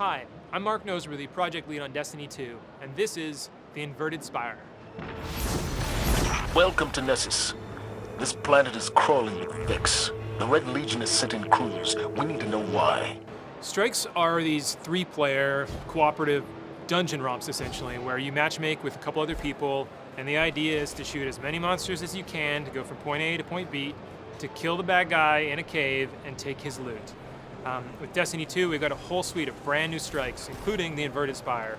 Hi, I'm Mark Noseworthy, project lead on Destiny 2, and this is the Inverted Spire. Welcome to Nessus. This planet is crawling with Vex. The Red Legion has sent in crews. We need to know why. Strikes are these three-player, cooperative dungeon romps, essentially, where you matchmake with a couple other people, and the idea is to shoot as many monsters as you can to go from point A to point B, to kill the bad guy in a cave and take his loot. With Destiny 2, we've got a whole suite of brand new strikes, including the Inverted Spire.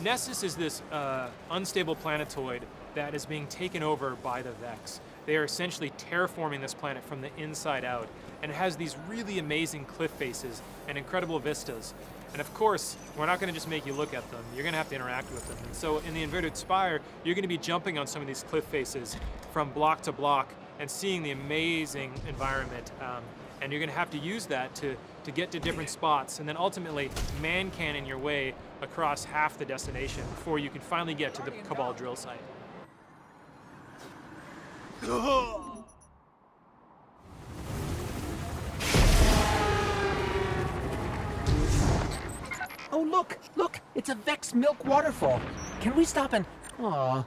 Nessus is this unstable planetoid that is being taken over by the Vex. They are essentially terraforming this planet from the inside out, and it has these really amazing cliff faces and incredible vistas. And of course, we're not going to just make you look at them, you're going to have to interact with them. And so in the Inverted Spire, you're going to be jumping on some of these cliff faces from block to block and seeing the amazing environment. And you're going to have to use that to get to different spots, and then ultimately man-cannon your way across half the destination before you can finally get to the Cabal drill site. Oh, look! It's a Vex milk waterfall. Can we stop and... Aw,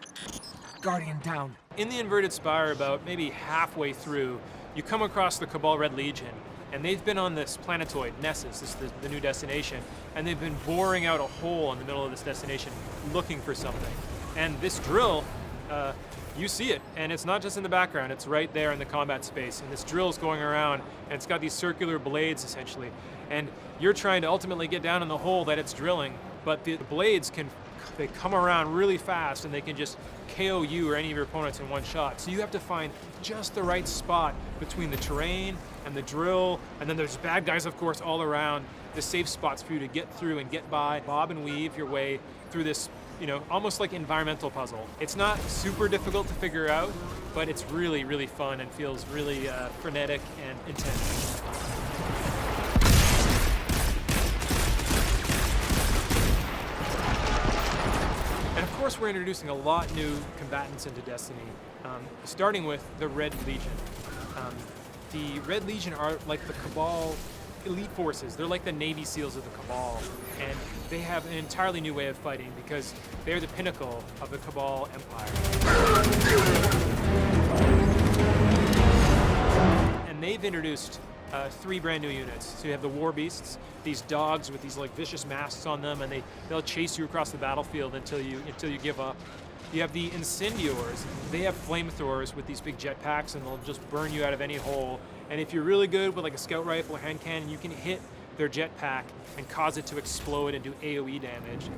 Guardian down. In the Inverted Spire, about maybe halfway through, you come across the Cabal Red Legion, and they've been on this planetoid, Nessus, this is the new destination, and they've been boring out a hole in the middle of this destination looking for something. And this drill, you see it, and it's not just in the background, it's right there in the combat space, and this drill's going around, and it's got these circular blades, essentially, and you're trying to ultimately get down in the hole that it's drilling, but the blades they come around really fast, and they can just KO you or any of your opponents in one shot. So you have to find just the right spot between the terrain and the drill, and then there's bad guys, of course, all around, the safe spots for you to get through and get by, bob and weave your way through this, almost like environmental puzzle. It's not super difficult to figure out, but it's really, really fun and feels really frenetic and intense. And of course, we're introducing a lot new combatants into Destiny, starting with the Red Legion. The Red Legion are like the Cabal elite forces. They're like the Navy SEALs of the Cabal, and they have an entirely new way of fighting because they're the pinnacle of the Cabal Empire. And they've introduced 3 brand new units. So you have the War Beasts, these dogs with these like vicious masks on them, and they'll chase you across the battlefield until you give up. You have the Incendiors. They have flamethrowers with these big jetpacks, and they'll just burn you out of any hole. And if you're really good with like a scout rifle or hand cannon, you can hit their jetpack and cause it to explode and do AoE damage.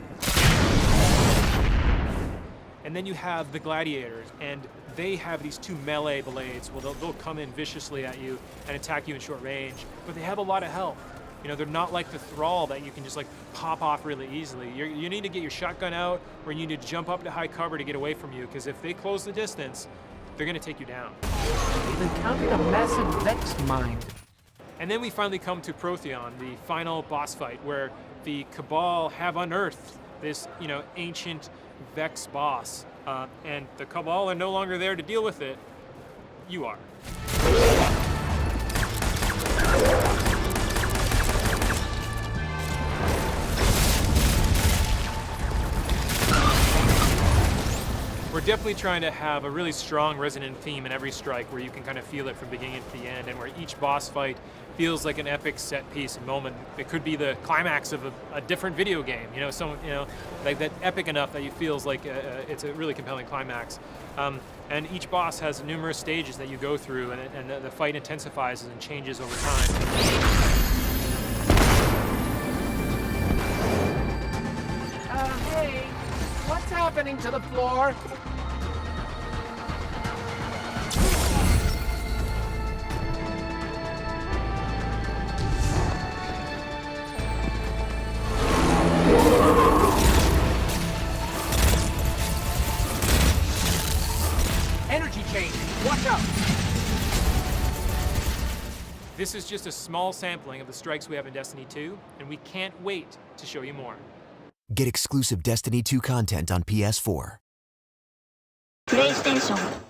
And then you have the Gladiators, and they have these 2 melee blades. Well, they'll come in viciously at you and attack you in short range, but they have a lot of health. They're not like the Thrall that you can just like pop off really easily. You need to get your shotgun out, or you need to jump up to high cover to get away from you, because if they close the distance, they're going to take you down. They've encountered a massive Vex mine. And then we finally come to Protheon, the final boss fight, where the Cabal have unearthed this, ancient Vex boss, and the Cabal are no longer there to deal with it. You are. We're definitely trying to have a really strong resonant theme in every strike, where you can kind of feel it from beginning to the end, and where each boss fight feels like an epic set piece moment. It could be the climax of a different video game, like that epic enough that you feels like it's a really compelling climax. And each boss has numerous stages that you go through, and the fight intensifies and changes over time. Hey, what's happening to the floor? Energy change. Watch out! This is just a small sampling of the strikes we have in Destiny 2, and we can't wait to show you more. Get exclusive Destiny 2 content on PS4. プレイステーション